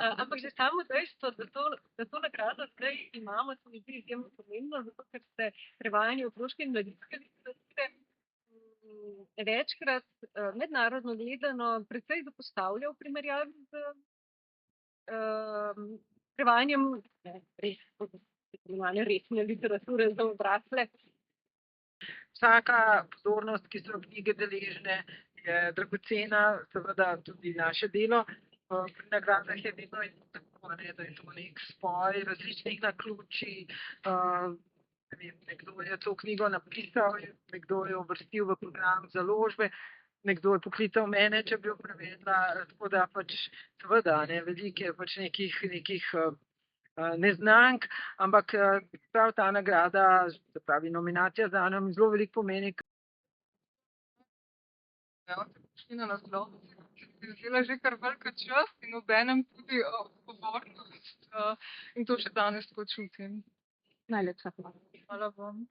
Ampak že samo dejstvo, da to nagrado zdaj imamo, se mi zdi izjemno pomembno, zato ker se prevajanje otroške in mladinske literature večkrat mednarodno gledano precej zapostavlja v primerjavi z prevajanjem resne literature za odrasle. Vsaka pozornost, ki so knjige deležne, je dragocena, seveda tudi naše delo. Pri nagradah je vedno tako, da je to nek spoj različnih naključij. Ne vem, nekdo je to knjigo napisal, nekdo jo uvrstil v program založbe, nekdo je poklical mene, če bi jo prevedla. Tako da pač seveda veliko je pač nekih neznank, ampak prav ta nagrada, se pravi nominacija zanjo mi zelo veliko pomeni. Prišli na naslov, ki se mi zdela že kar velika čast in obenem tudi odgovornost. In to še danes tako čutim. Najlepša hvala. Hvala vam.